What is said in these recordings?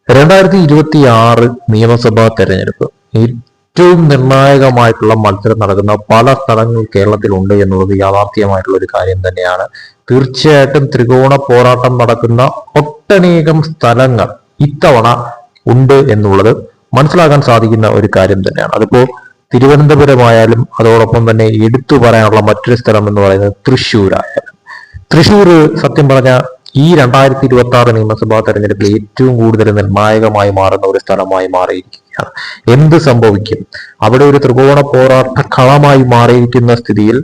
2026 നിയമസഭാ തെരഞ്ഞെടുപ്പ് ഏറ്റവും നിർണായകമായിട്ടുള്ള മത്സരം നടക്കുന്ന പല സ്ഥലങ്ങൾ കേരളത്തിലുണ്ട് എന്നുള്ളത് യാഥാർത്ഥ്യമായിട്ടുള്ള ഒരു കാര്യം തന്നെയാണ്. തീർച്ചയായിട്ടും ത്രികോണ പോരാട്ടം നടക്കുന്ന ഒട്ടനേകം സ്ഥലങ്ങൾ ഇത്തവണ ഉണ്ട് എന്നുള്ളത് മനസ്സിലാക്കാൻ സാധിക്കുന്ന ഒരു കാര്യം തന്നെയാണ്. അതിപ്പോ തിരുവനന്തപുരമായാലും അതോടൊപ്പം തന്നെ എടുത്തു പറയാനുള്ള മറ്റൊരു സ്ഥലം എന്ന് പറയുന്നത് തൃശ്ശൂരായാലും. തൃശ്ശൂർ സത്യം പറഞ്ഞ ഈ 2026 നിയമസഭാ തെരഞ്ഞെടുപ്പിൽ ഏറ്റവും കൂടുതൽ നിർണായകമായി മാറുന്ന ഒരു സ്ഥലമായി മാറിയിരിക്കുകയാണ്. എന്ത് സംഭവിക്കും? അവിടെ ഒരു ത്രികോണ പോരാട്ട കളമായി മാറിയിരിക്കുന്ന സ്ഥിതിയിൽ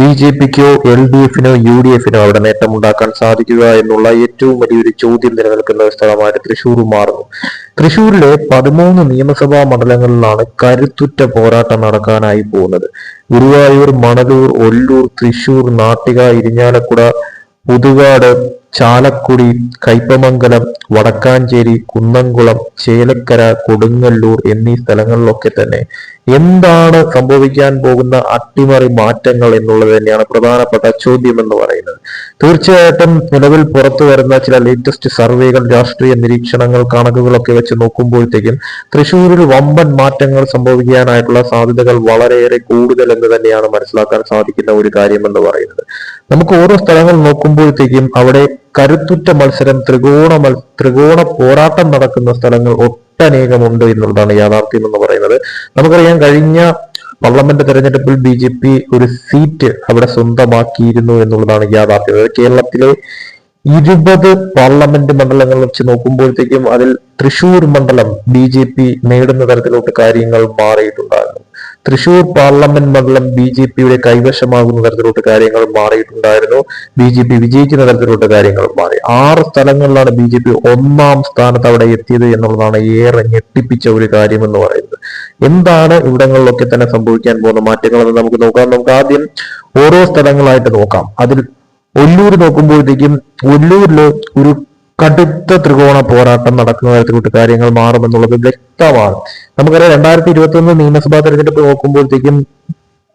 BJPക്കോ LDFനോ UDFനോ അവിടെ നേട്ടമുണ്ടാക്കാൻ സാധിക്കുക എന്നുള്ള ഏറ്റവും വലിയൊരു ചോദ്യം നിലനിൽക്കുന്ന ഒരു സ്ഥലമായിട്ട് തൃശ്ശൂർ മാറുന്നു. തൃശ്ശൂരിലെ 13 നിയമസഭാ മണ്ഡലങ്ങളിലാണ് കരുത്തുറ്റ പോരാട്ടം നടക്കാനായി പോകുന്നത്. ഗുരുവായൂർ, മണലൂർ, ഒല്ലൂർ, തൃശ്ശൂർ, നാട്ടിക, ഇരിഞ്ഞാലക്കുട, പുതുകാട്, ചാലക്കുടി, കയ്പമംഗലം, വടക്കാഞ്ചേരി, കുന്നംകുളം, ചേലക്കര, കൊടുങ്ങല്ലൂർ എന്നീ സ്ഥലങ്ങളിലൊക്കെ തന്നെ എന്താണ് സംഭവിക്കാൻ പോകുന്ന അട്ടിമറി മാറ്റങ്ങൾ എന്നുള്ളത് തന്നെയാണ് പ്രധാനപ്പെട്ട ചോദ്യം എന്ന് പറയുന്നത്. തീർച്ചയായിട്ടും നിലവിൽ പുറത്തു വരുന്ന ചില ലേറ്റസ്റ്റ് സർവേകൾ, രാഷ്ട്രീയ നിരീക്ഷണങ്ങൾ, കണക്കുകളൊക്കെ വെച്ച് നോക്കുമ്പോഴത്തേക്കും തൃശ്ശൂരിൽ വമ്പൻ മാറ്റങ്ങൾ സംഭവിക്കാനായിട്ടുള്ള സാധ്യതകൾ വളരെയേറെ കൂടുതൽ എന്ന് തന്നെയാണ് മനസ്സിലാക്കാൻ സാധിക്കുന്ന ഒരു കാര്യം എന്ന് പറയുന്നത്. നമുക്ക് ഓരോ സ്ഥലങ്ങൾ നോക്കുമ്പോഴത്തേക്കും അവിടെ കരുത്തുറ്റ മത്സരം, ത്രികോണ പോരാട്ടം നടക്കുന്ന സ്ഥലങ്ങൾ ഒട്ടനേകമുണ്ട് എന്നുള്ളതാണ് യാഥാർത്ഥ്യം എന്ന് പറയുന്നത്. നമുക്കറിയാം, കഴിഞ്ഞ പാർലമെന്റ് തെരഞ്ഞെടുപ്പിൽ BJP ഒരു സീറ്റ് അവിടെ സ്വന്തമാക്കിയിരുന്നു എന്നുള്ളതാണ് യാഥാർത്ഥ്യം. കേരളത്തിലെ 20 പാർലമെന്റ് മണ്ഡലങ്ങൾ വെച്ച് നോക്കുമ്പോഴത്തേക്കും അതിൽ തൃശൂർ മണ്ഡലം BJP നേടുന്ന തരത്തിലോട്ട് കാര്യങ്ങൾ മാറിയിട്ടുണ്ടായിരുന്നു. തൃശൂർ പാർലമെന്റ് മണ്ഡലം BJPയുടെ കൈവശമാകുന്ന തരത്തിലോട്ട് കാര്യങ്ങൾ മാറിയിട്ടുണ്ടായിരുന്നു. BJP വിജയിക്കുന്ന തരത്തിലോട്ട് കാര്യങ്ങൾ മാറി. 6 സ്ഥലങ്ങളിലാണ് BJP ഒന്നാം സ്ഥാനത്ത് അവിടെ എത്തിയത് എന്നുള്ളതാണ് ഏറെ ഞെട്ടിപ്പിച്ച ഒരു കാര്യം എന്ന് പറയുന്നത്. എന്താണ് ഇവിടങ്ങളിലൊക്കെ തന്നെ സംഭവിക്കാൻ പോകുന്ന മാറ്റങ്ങൾ എന്ന് നമുക്ക് നോക്കാം. നമുക്ക് ആദ്യം ഓരോ സ്ഥലങ്ങളായിട്ട് നോക്കാം. അതിൽ ഒല്ലൂർ നോക്കുമ്പോഴത്തേക്കും ഒല്ലൂരില് ഒരു കടുത്ത ത്രികോണ പോരാട്ടം നടക്കുന്ന തരത്തിലോട്ട് കാര്യങ്ങൾ മാറുമെന്നുള്ളത് വ്യക്തമാണ്. നമുക്കറിയാം, 2021 നിയമസഭാ തെരഞ്ഞെടുപ്പ് നോക്കുമ്പോഴത്തേക്കും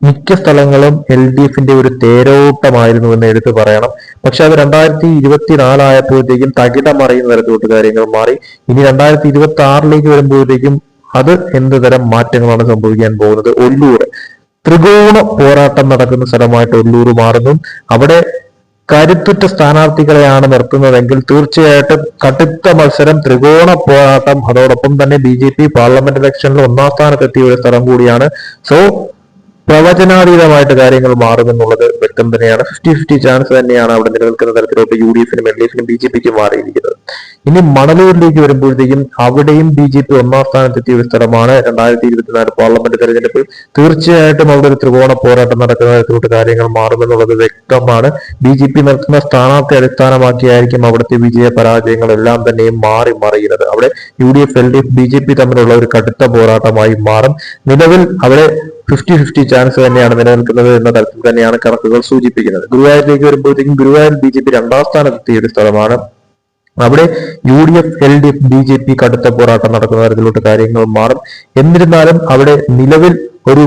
മിക്ക സ്ഥലങ്ങളും LDFന്റെ ഒരു തേരോട്ടമായിരുന്നു എന്ന് എടുത്തു പറയണം. പക്ഷെ അത് 2024 ആയപ്പോഴത്തേക്കും തകിടം മറിയുന്ന തരത്തിലോട്ട് കാര്യങ്ങൾ മാറി. ഇനി 2026 വരുമ്പോഴത്തേക്കും അത് എന്ത് തരം മാറ്റങ്ങളാണ് സംഭവിക്കാൻ പോകുന്നത്? ഒല്ലൂർ ത്രികോണ പോരാട്ടം നടക്കുന്ന സ്ഥലമായിട്ട് ഒല്ലൂർ മാറുന്നു. അവിടെ കരുത്തുറ്റ സ്ഥാനാർത്ഥികളെയാണ് നിർത്തുന്നതെങ്കിൽ തീർച്ചയായിട്ടും കടുത്ത മത്സരം, ത്രികോണ പോരാട്ടം, അതോടൊപ്പം തന്നെ BJP പാർലമെന്റ് ഇലക്ഷനിൽ ഒന്നാം സ്ഥാനത്തെത്തിയ ഒരു സ്ഥലം കൂടിയാണ്. സോ പ്രവചനാതീതമായിട്ട് കാര്യങ്ങൾ മാറുമെന്നുള്ളത് വ്യക്തം തന്നെയാണ്. 50-50 ചാൻസ് തന്നെയാണ് അവിടെ നിലനിൽക്കുന്ന തരത്തിലോട്ട് UDFനും LDFനും BJPക്കും മാറിയിരിക്കുന്നത്. ഇനി മണലൂരിലേക്ക് വരുമ്പോഴത്തേക്കും അവിടെയും BJP ഒന്നാം സ്ഥാനത്തെത്തിയ ഒരു സ്ഥലമാണ് 2024 പാർലമെന്റ് തെരഞ്ഞെടുപ്പിൽ. തീർച്ചയായിട്ടും അവിടെ ഒരു ത്രികോണ പോരാട്ടം നടക്കുന്ന തരത്തിലോട്ട് കാര്യങ്ങൾ മാറുമെന്നുള്ളത് വ്യക്തമാണ്. BJP നിർത്തുന്ന സ്ഥാനാർത്ഥി അടിസ്ഥാനമാക്കിയായിരിക്കും അവിടുത്തെ വിജയ പരാജയങ്ങളെല്ലാം തന്നെയും മാറി മറിയുന്നത്. അവിടെ UDF, LDF, BJP തമ്മിലുള്ള ഒരു കടുത്ത പോരാട്ടമായി മാറും. നിലവിൽ അവിടെ 50-50 ചാൻസ് തന്നെയാണ് നിലനിൽക്കുന്നത് എന്ന തരത്തിൽ തന്നെയാണ് കണക്കുകൾ സൂചിപ്പിക്കുന്നത്. ഗുരുവായൂരിലേക്ക് വരുമ്പോഴത്തേക്കും ഗുരുവായൂർ BJP 2ാം സ്ഥാനത്തെത്തിയ ഒരു സ്ഥലമാണ്. അവിടെ UDF, LDF, BJP കടുത്ത പോരാട്ടം നടക്കുന്ന തരത്തിലോട്ട് കാര്യങ്ങൾ മാറും. എന്നിരുന്നാലും അവിടെ നിലവിൽ ഒരു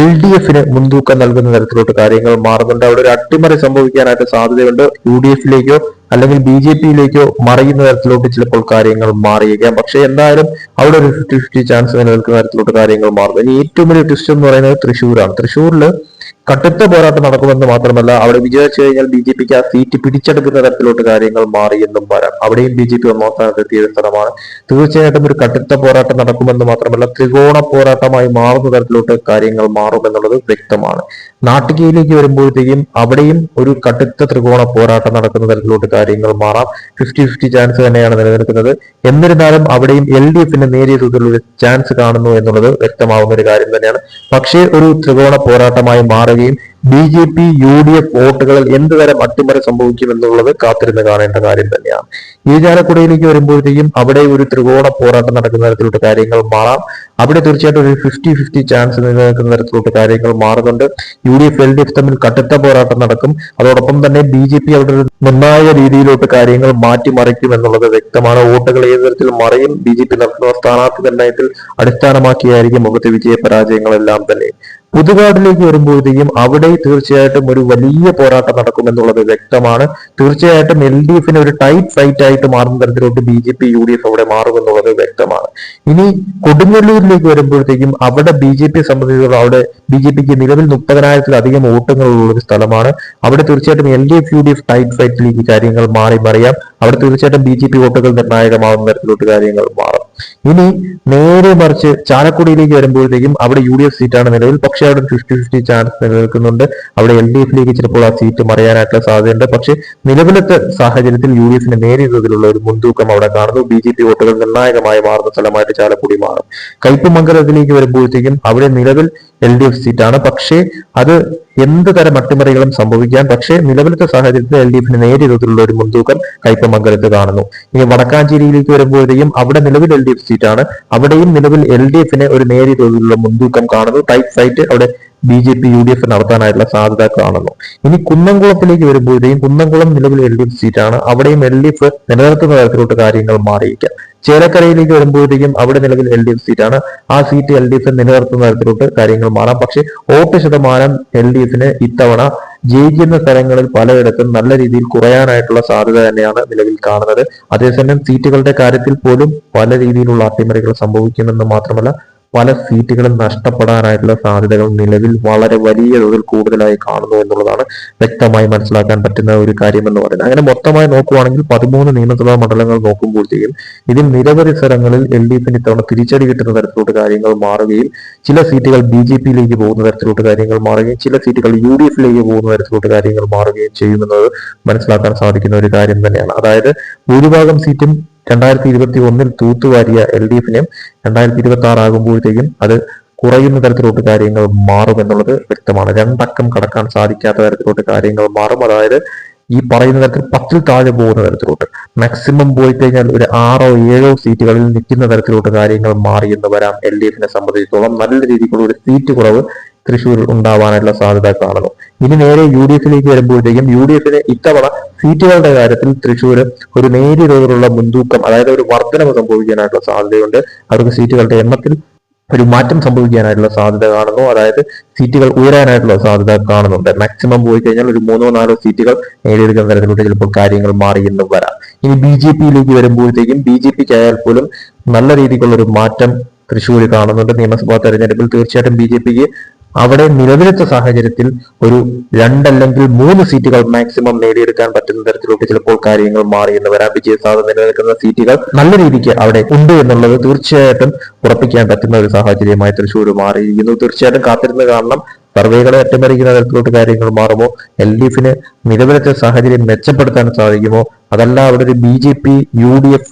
LDFന് മുൻതൂക്കം നൽകുന്ന തരത്തിലോട്ട് കാര്യങ്ങൾ മാറുന്നുണ്ട്. അവിടെ ഒരു അട്ടിമറി സംഭവിക്കാനായിട്ട് സാധ്യതയുണ്ട്. UDFിലേക്കോ അല്ലെങ്കിൽ BJPയിലേക്കോ മറിയുന്ന തരത്തിലോട്ട് ചിലപ്പോൾ കാര്യങ്ങൾ മാറിയേക്കാം. പക്ഷെ എന്തായാലും അവിടെ ഒരു 50-50 ചാൻസ് നിലനിൽക്കുന്ന തരത്തിലോട്ട് കാര്യങ്ങൾ മാറും. ഇനി ഏറ്റവും വലിയ ട്വിസ്റ്റ് എന്ന് പറയുന്നത് തൃശ്ശൂരാണ്. തൃശ്ശൂരിൽ കടുത്ത പോരാട്ടം നടക്കുമെന്ന് മാത്രമല്ല, അവിടെ വിജയിച്ചു കഴിഞ്ഞാൽ BJPക്ക് ആ സീറ്റ് പിടിച്ചെടുക്കുന്ന തരത്തിലോട്ട് കാര്യങ്ങൾ മാറി എന്നും വരാം. അവിടെയും BJP ഒന്നാം സ്ഥാനത്തെത്തിയ സ്ഥലമാണ്. തീർച്ചയായിട്ടും ഒരു കടുത്ത പോരാട്ടം നടക്കുമെന്ന് മാത്രമല്ല, ത്രികോണ പോരാട്ടമായി മാറുന്ന തരത്തിലോട്ട് കാര്യങ്ങൾ മാറുമെന്നുള്ളത് വ്യക്തമാണ്. നാട്ടികയിലേക്ക് വരുമ്പോഴത്തേക്കും അവിടെയും ഒരു കടുത്ത ത്രികോണ പോരാട്ടം നടക്കുന്ന തരത്തിലോട്ട് കാര്യങ്ങൾ മാറാം. 50-50 ചാൻസ് തന്നെയാണ് നിലനിൽക്കുന്നത്. എന്നിരുന്നാലും അവിടെയും LDFന് നേരിയ തോതിലുള്ള ചാൻസ് കാണുന്നു എന്നുള്ളത് വ്യക്തമാവുന്ന ഒരു കാര്യം തന്നെയാണ്. പക്ഷേ ഒരു ത്രികോണ പോരാട്ടമായി മാറുകയും BJP, UDF വോട്ടുകളിൽ എന്ത് തരം അട്ടിമറി സംഭവിക്കും എന്നുള്ളത് കാത്തിരുന്ന് കാണേണ്ട കാര്യം തന്നെയാണ്. ഇരിഞ്ഞാലക്കുടയിലേക്ക് വരുമ്പോഴത്തേക്കും അവിടെ ഒരു ത്രികോണ പോരാട്ടം നടക്കുന്ന തരത്തിലോട്ട് കാര്യങ്ങൾ മാറാം. അവിടെ തീർച്ചയായിട്ടും ഒരു 50-50 ചാൻസ് നിലനിൽക്കുന്ന തരത്തിലോട്ട് കാര്യങ്ങൾ മാറുന്നുണ്ട്. UDF, LDF തമ്മിൽ കടുത്ത പോരാട്ടം നടക്കും. അതോടൊപ്പം തന്നെ BJP അവിടെ ഒരു നിർണായക രീതിയിലോട്ട് കാര്യങ്ങൾ മാറ്റിമറിക്കും എന്നുള്ളത് വ്യക്തമാണ്. വോട്ടുകൾ ഏത് തരത്തിൽ മറിയും, BJP നടത്തുന്ന സ്ഥാനാർത്ഥി നിർണയത്തിൽ അടിസ്ഥാനമാക്കിയായിരിക്കും അവിടുത്തെ വിജയ പരാജയങ്ങളെല്ലാം തന്നെ. പുതുകാടിലേക്ക് വരുമ്പോഴത്തേക്കും അവിടെ തീർച്ചയായിട്ടും ഒരു വലിയ പോരാട്ടം നടക്കുമെന്നുള്ളത് വ്യക്തമാണ്. തീർച്ചയായിട്ടും LDFന് ഒരു ടൈറ്റ് ഫൈറ്റ് ആയിട്ട് മാറുന്ന തരത്തിലോട്ട് BJP UDF അവിടെ മാറുമെന്നുള്ളത് വ്യക്തമാണ്. ഇനി കൊടുങ്ങല്ലൂരിലേക്ക് വരുമ്പോഴത്തേക്കും അവിടെ BJP സംബന്ധിച്ചിടത്തോളം അവിടെ BJPക്ക് നിലവിൽ 30,000-ലധികം വോട്ടുകളുള്ള ഒരു സ്ഥലമാണ്. അവിടെ തീർച്ചയായിട്ടും LDF UDF ടൈറ്റ് ഫൈറ്റിലേക്ക് കാര്യങ്ങൾ മാറി മറിയാം. അവിടെ തീർച്ചയായിട്ടും BJP വോട്ടുകൾ നിർണായകമാകുന്ന തരത്തിലോട്ട് കാര്യങ്ങൾ മാറും. ഇനി നേരെ മറിച്ച് ചാലക്കുടിയിലേക്ക് വരുമ്പോഴത്തേക്കും അവിടെ UDF സീറ്റാണ് നിലവിൽ, പക്ഷേ അവിടെ 50-50 ചാൻസ് നിലനിൽക്കുന്നുണ്ട്. അവിടെ LDFലേക്ക് ചിലപ്പോൾ ആ സീറ്റ് മറിയാനായിട്ടുള്ള സാധ്യതയുണ്ട്. പക്ഷേ നിലവിലത്തെ സാഹചര്യത്തിൽ UDFന് നേരിയ തോതിലുള്ള ഒരു മുൻതൂക്കം അവിടെ കാണുന്നു. BJP വോട്ടുകൾ നിർണായകമായി മാറുന്ന സ്ഥലമായിട്ട് ചാലക്കുടി മാറും. കയ്പമംഗലത്തിലേക്ക് വരുമ്പോഴത്തേക്കും അവിടെ നിലവിൽ LDF സീറ്റാണ്, പക്ഷേ അത് എന്ത് തരം അട്ടിമറികളും സംഭവിക്കാം. പക്ഷേ നിലവിലത്തെ സാഹചര്യത്തിൽ LDFന് നേരിയ തോതിലുള്ള ഒരു മുൻതൂക്കം കയ്പമംഗലത്ത് കാണുന്നു. ഇനി വടക്കാഞ്ചേരിയിലേക്ക് വരുമ്പോഴത്തേക്കും അവിടെ നിലവിൽ LDF സീറ്റാണ്, അവിടെയും നിലവിൽ LDFന് ഒരു നേരിയ തോതിലുള്ള മുൻതൂക്കം കാണുന്നു. ടൈറ്റ് ഫൈറ്റ് അവിടെ BJP UDF നടത്താനായിട്ടുള്ള സാധ്യത കാണുന്നു. ഇനി കുന്നംകുളത്തിലേക്ക് വരുമ്പോഴത്തേക്കും കുന്നംകുളം നിലവിൽ LDF സീറ്റാണ്, അവിടെയും LDF നിലനിർത്തുന്ന തരത്തിലോട്ട് കാര്യങ്ങൾ മാറിയിരിക്കാം. ചേലക്കരയിലേക്ക് വരുമ്പോഴത്തേക്കും അവിടെ നിലവിൽ LDF സീറ്റാണ്, ആ സീറ്റ് LDF നിലനിർത്തുന്ന തരത്തിലോട്ട് കാര്യങ്ങൾ മാറാം. പക്ഷേ വോട്ട് ശതമാനം LDFന് ഇത്തവണ ജയിക്കുന്ന സ്ഥലങ്ങളിൽ പലയിടത്തും നല്ല രീതിയിൽ കുറയാനായിട്ടുള്ള സാധ്യത തന്നെയാണ് നിലവിൽ കാണുന്നത്. അതേസമയം സീറ്റുകളുടെ കാര്യത്തിൽ പോലും പല രീതിയിലുള്ള അട്ടിമറികൾ സംഭവിക്കുമെന്ന് മാത്രമല്ല പല സീറ്റുകളും നഷ്ടപ്പെടാനായിട്ടുള്ള സാധ്യതകൾ നിലവിൽ വളരെ വലിയ തോതിൽ കൂടുതലായി കാണുന്നു എന്നുള്ളതാണ് വ്യക്തമായി മനസ്സിലാക്കാൻ പറ്റുന്ന ഒരു കാര്യം എന്ന് പറയുന്നത്. അങ്ങനെ മൊത്തമായി നോക്കുവാണെങ്കിൽ 13 നിയമസഭാ മണ്ഡലങ്ങൾ നോക്കുമ്പോഴത്തേക്കും ഇതിൽ നിരവധി സ്ഥലങ്ങളിൽ LDFന് ഇത്തവണ തിരിച്ചടി കിട്ടുന്ന തരത്തിലോട്ട് കാര്യങ്ങൾ മാറുകയും ചില സീറ്റുകൾ BJPയിലേക്ക് പോകുന്ന തരത്തിലോട്ട് കാര്യങ്ങൾ മാറുകയും ചില സീറ്റുകൾ UDFയിലേക്ക് പോകുന്ന തരത്തിലോട്ട് കാര്യങ്ങൾ മാറുകയും ചെയ്യുമെന്നത് മനസ്സിലാക്കാൻ സാധിക്കുന്ന ഒരു കാര്യം തന്നെയാണ്. അതായത് ഭൂരിഭാഗം സീറ്റും 2021 തൂത്തുവാരിയ LDFന് 2026 ആകുമ്പോഴത്തേക്കും അത് കുറയുന്ന തരത്തിലോട്ട് കാര്യങ്ങൾ മാറും എന്നുള്ളത് വ്യക്തമാണ്. 2 അക്കം കടക്കാൻ സാധിക്കാത്ത തരത്തിലോട്ട് കാര്യങ്ങൾ മാറും. അതായത് ഈ പറയുന്ന തരത്തിൽ 10-ൽ താഴെ പോകുന്ന തരത്തിലോട്ട് മാക്സിമം പോയി കഴിഞ്ഞാൽ ഒരു 6-7 സീറ്റുകളിൽ നിൽക്കുന്ന തരത്തിലോട്ട് കാര്യങ്ങൾ മാറി എന്ന് വരാം. LDFനെ സംബന്ധിച്ചിടത്തോളം നല്ല രീതിക്കുള്ള ഒരു സീറ്റ് കുറവ് തൃശ്ശൂർ ഉണ്ടാവാനുള്ള സാധ്യത കാണുന്നു. ഇനി നേരെ UDFയിലേക്ക് വരുമ്പോഴത്തേക്കും UDFന് ഇത്തവണ സീറ്റുകളുടെ കാര്യത്തിൽ തൃശ്ശൂർ ഒരു നേരിയ തോതിലുള്ള മുൻതൂക്കം, അതായത് ഒരു വർധനവ് സംഭവിക്കാനായിട്ടുള്ള സാധ്യതയുണ്ട്. അവർക്ക് സീറ്റുകളുടെ എണ്ണത്തിൽ ഒരു മാറ്റം സംഭവിക്കാനായിട്ടുള്ള സാധ്യത കാണുന്നു. അതായത് സീറ്റുകൾ ഉയരാനായിട്ടുള്ള സാധ്യത കാണുന്നുണ്ട്. മാക്സിമം പോയി കഴിഞ്ഞാൽ ഒരു 3-4 സീറ്റുകൾ നേടിയെടുക്കുന്ന തരത്തിലോട്ട് ചിലപ്പോൾ കാര്യങ്ങൾ മാറി എന്നും വരാം. ഇനി BJPയിലേക്ക് വരുമ്പോഴത്തേക്കും BJPക്ക് ആയാൽ പോലും നല്ല രീതിക്കുള്ള ഒരു മാറ്റം തൃശ്ശൂർ കാണുന്നുണ്ട്. നിയമസഭാ തെരഞ്ഞെടുപ്പിൽ തീർച്ചയായിട്ടും BJPക്ക് അവിടെ നിലവിലത്തെ സാഹചര്യത്തിൽ ഒരു 2 അല്ലെങ്കിൽ 3 സീറ്റുകൾ മാക്സിമം നേടിയെടുക്കാൻ പറ്റുന്ന തരത്തിലോട്ട് ചിലപ്പോൾ കാര്യങ്ങൾ മാറി എന്ന് വരാം. വിജയസാധ്യത നിലനിൽക്കുന്ന സീറ്റുകൾ നല്ല രീതിക്ക് അവിടെ ഉണ്ട് എന്നുള്ളത് തീർച്ചയായിട്ടും ഉറപ്പിക്കാൻ പറ്റുന്ന ഒരു സാഹചര്യമായി തൃശ്ശൂർ മാറിയിരിക്കുന്നു. തീർച്ചയായിട്ടും കാത്തിരുന്ന് കാണണം സർവേകളെ അട്ടിമറിക്കുന്ന തരത്തിലോട്ട് കാര്യങ്ങൾ മാറുമോ, LDFന് നിലവിലത്തെ സാഹചര്യം മെച്ചപ്പെടുത്താൻ സാധിക്കുമോ, അതല്ല അവിടെ ഒരു BJP UDF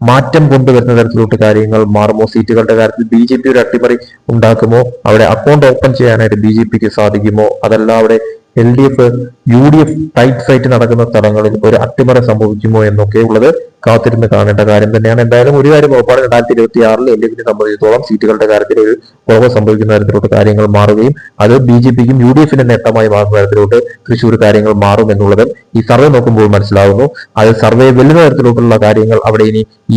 മാറ്റം കൊണ്ടുവരുന്ന തരത്തിലോട്ട് കാര്യങ്ങൾ മാറുമോ, സീറ്റുകളുടെ കാര്യത്തിൽ BJP ഒരു അട്ടിമറി ഉണ്ടാക്കുമോ, അവിടെ അക്കൗണ്ട് ഓപ്പൺ ചെയ്യാനായിട്ട് BJPക്ക് സാധിക്കുമോ, അതല്ല അവിടെ LDF UDF ടൈറ്റ് ഫൈറ്റ് നടക്കുന്ന സ്ഥലങ്ങളിൽ ഒരു അട്ടിമറി സംഭവിക്കുമോ എന്നൊക്കെ ഉള്ളത് കാത്തിരുന്ന് കാണേണ്ട കാര്യം തന്നെയാണ്. എന്തായാലും ഒരു കാര്യം ഉറപ്പാണ്, 2026 LDFനെ സംബന്ധിച്ചിടത്തോളം സീറ്റുകളുടെ കാര്യത്തിൽ ഒരു കുറവ് സംഭവിക്കുന്ന തരത്തിലോട്ട് കാര്യങ്ങൾ മാറുകയും അത് BJPക്കും UDFന്റെ നേട്ടമായി മാറുന്ന തരത്തിലോട്ട് തൃശ്ശൂർ കാര്യങ്ങൾ മാറും എന്നുള്ളത് ഈ സർവേ നോക്കുമ്പോൾ മനസ്സിലാവുന്നു. അത് സർവേ വെല്ലുന്ന തരത്തിലോട്ടുള്ള കാര്യങ്ങൾ അവിടെ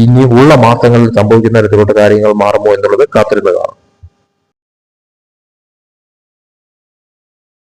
ഇനി ഉള്ള മാസങ്ങളിൽ സംഭവിക്കുന്ന തരത്തിലോട്ട് കാര്യങ്ങൾ മാറുമോ എന്നുള്ളത് കാത്തിരുന്ന് കാണും.